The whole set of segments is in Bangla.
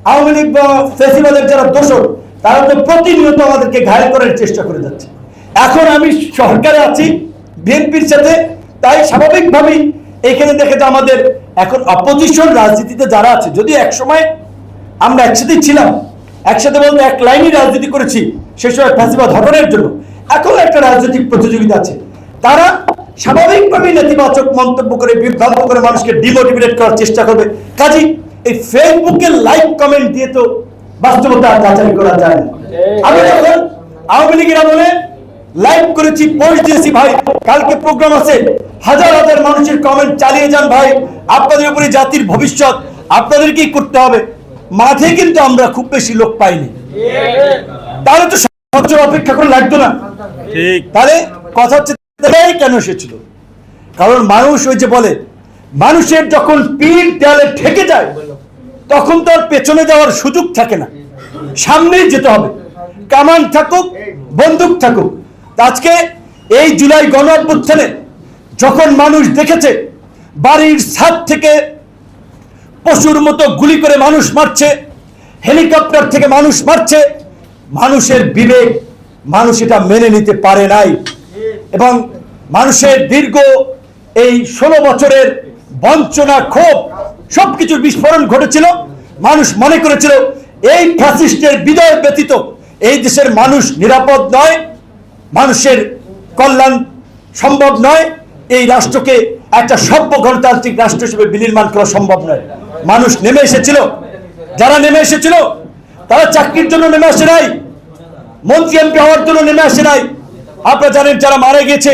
আওয়ামী লীগ বা ফেসিবাদের যারা দোষর তারা তো প্রতিনিয়ত আমাদেরকে ঘায়েল করার চেষ্টা করে যাচ্ছে। এখন আমি সরকারে আছি বিএনপির সাথে, তাই স্বাভাবিকভাবেই এখানে দেখে যে আমাদের এখন অপোজিশন রাজনীতিতে যারা আছে, যদি একসময় আমরা একসাথেই ছিলাম, একসাথে বলতে এক লাইনই রাজনীতি করেছি সে সময় ফ্যাসিবাদ হটানোর জন্য, এখন একটা রাজনৈতিক প্রতিযোগিতা আছে, তারা স্বাভাবিকভাবেই নেতিবাচক মন্তব্য করে বিভ্রান্ত করে মানুষকে ডিমোটিভেট করার চেষ্টা করবে। কাজেই এই ফেসবুকে লাইক কমেন্ট দিয়ে তো বাস্তবতা যাচাই করা যায় না। আমি যখন আওয়ামী লীগের আমলে লাইভ করেছি, পোস্ট দিয়েছি, ভাই কালকে প্রোগ্রাম আছে, হাজার হাজার মানুষের কমেন্ট চালিয়ে যান ভাই, আপনাদের উপরে জাতির ভবিষ্যৎ আপনাদেরকেই করতে হবে। মাঠে কিন্তু আমরা খুব বেশি লোক পাইনি, তাহলে তো সবচেয়ে অপেক্ষা করে লাগতো না। ঠিক, তাহলে কথা হচ্ছে কেন এসেছিল, কারণ মানুষ ওই যে বলে মানুষের যখন পিঠ দেয়ালে ঠেকে যায় তখন তো আর পেছনে যাওয়ার সুযোগ থাকে না, সামনেই যেতে হবে, কামান থাকুক বন্দুক থাকুক। আজকে এই জুলাই গণ অভ্যুত্থানে যখন মানুষ দেখেছে বাড়ির ছাদ থেকে পশুর মতো গুলি করে মানুষ মারছে, হেলিকপ্টার থেকে মানুষ মারছে, মানুষের বিবেক মানুষ এটা মেনে নিতে পারে নাই। এবং মানুষের দীর্ঘ এই 16 বছরের বঞ্চনা, ক্ষোভ সবকিছুর বিস্ফোরণ ঘটেছিল। মানুষ মনে করেছিল এই ফ্যাসিস্টের বিজয় ব্যতীত এই দেশের মানুষ নিরাপদ নয়, মানুষের কল্যাণ সম্ভব নয়, এই রাষ্ট্রকে একটা সভ্য গণতান্ত্রিক রাষ্ট্র হিসেবে বিনির্মাণ করা সম্ভব নয়। মানুষ নেমে এসেছিল, যারা নেমে এসেছিল তারা চাকরির জন্য নেমে আসে নাই, মন্ত্রী এমপি হওয়ার জন্য নেমে আসে নাই। আপনারা জানেন যারা মারা গেছে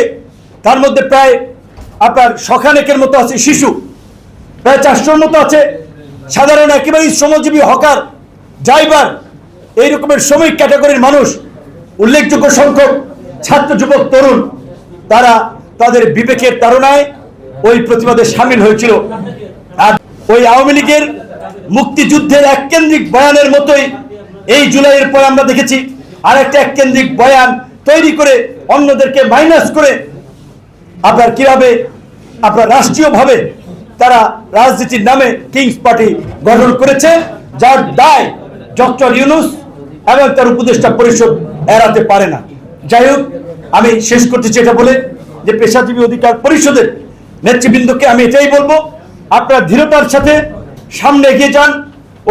তার মধ্যে প্রায় আপনার শখানেকের মতো আছে শিশু, প্রায় 400-র মতো আছে সাধারণ একেবারে শ্রমজীবী, হকার, ড্রাইভার, এই রকমের শ্রমিক ক্যাটাগরির মানুষ, উল্লেখযোগ্য সংখ্যক ছাত্র, যুবক, তরুণ, তারা তাদের বিবেকের তাড়নায় ওই প্রতিবাদে সামিল হয়েছিল। আর ওই আওয়ামী লীগের মুক্তিযুদ্ধের এককেন্দ্রিক বয়ানের মতোই এই জুলাইয়ের পর আমরা দেখেছি আর একটা এককেন্দ্রিক বয়ান তৈরি করে অন্যদেরকে মাইনাস করে আপনার কিভাবে আপনার রাষ্ট্রীয়ভাবে তারা রাজনীতির নামে কিংস পার্টি গঠন করেছে, যার দায় ডক্টর ইউনূস এবং তার উপদেষ্টা পরিষদ এড়াতে পারে না। যাই হোক, আমি শেষ করতেছি এটা বলে যে পেশাজীবী অধিকার পরিষদের নেতৃবৃন্দকে আমি এটাই বলবো, আপনারা ধীরতার সাথে সামনে এগিয়ে যান।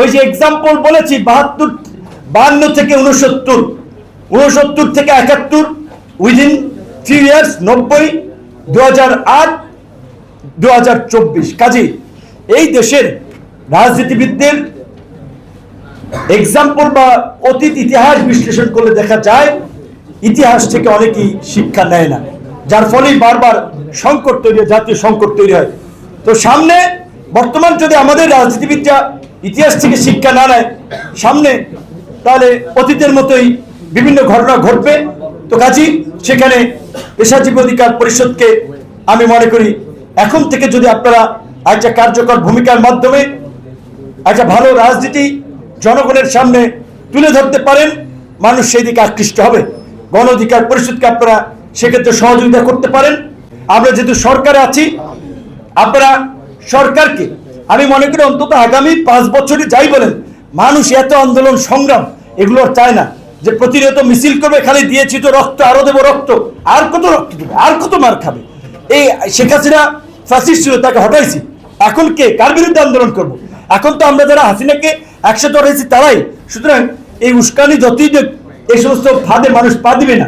ওই যে এক্সাম্পল বলেছি 52 থেকে 69, 69 থেকে 71, উইদিন 3 ইয়ার্স 90, 2008, 2024। কাজী এই দেশের রাজনীতিবিদদের এক্সাম্পল বা অতীত ইতিহাস বিশ্লেষণ করলে দেখা যায় ইতিহাস থেকে অনেকেই শিক্ষা নেয় না, যার ফলেই বারবার সংকট তৈরি হয়, জাতীয় সংকট তৈরি হয়। তো সামনে বর্তমান যদি আমাদের রাজনীতিবিদরা ইতিহাস থেকে শিক্ষা না নেয় সামনে, তাহলে অতীতের মতোই বিভিন্ন ঘটনা ঘটবে। তো কাজী সেখানে পেশাজীবী অধিকার পরিষদকে আমি মনে করি এখন থেকে যদি আপনারা একটা কার্যকর ভূমিকার মাধ্যমে একটা ভালো রাজনীতি জনগণের সামনে তুলে ধরতে পারেন, মানুষ সেই দিকে আকৃষ্ট হবে। গণ অধিকার পরিষদকে আপনারা সেক্ষেত্রে সহযোগিতা করতে পারেন। আমরা যেহেতু সরকারে আছি, আপনারা সরকারকে আমি মনে করি অন্তত আগামী 5 বছরে যাই বলেন, মানুষ এত আন্দোলন সংগ্রাম এগুলো আর চায় না যে প্রতিনিয়ত মিছিল করবে, খালি দিয়েছি তো রক্ত, আরো দেবো রক্ত, আর কত রক্ত দেবে, আর কত মার খাবে। এই শেখ হাসিনা ফ্যাসিস্ট ছিল, তাকে হটাইছি, এখন কে কার বিরুদ্ধে আন্দোলন করব? এখন তো আমরা যারা হাসিনাকে একসাথে হটাইছি তারাই। সুতরাং এই উস্কানি যতই এই সমস্ত ফাঁদে মানুষ পা দিবে না।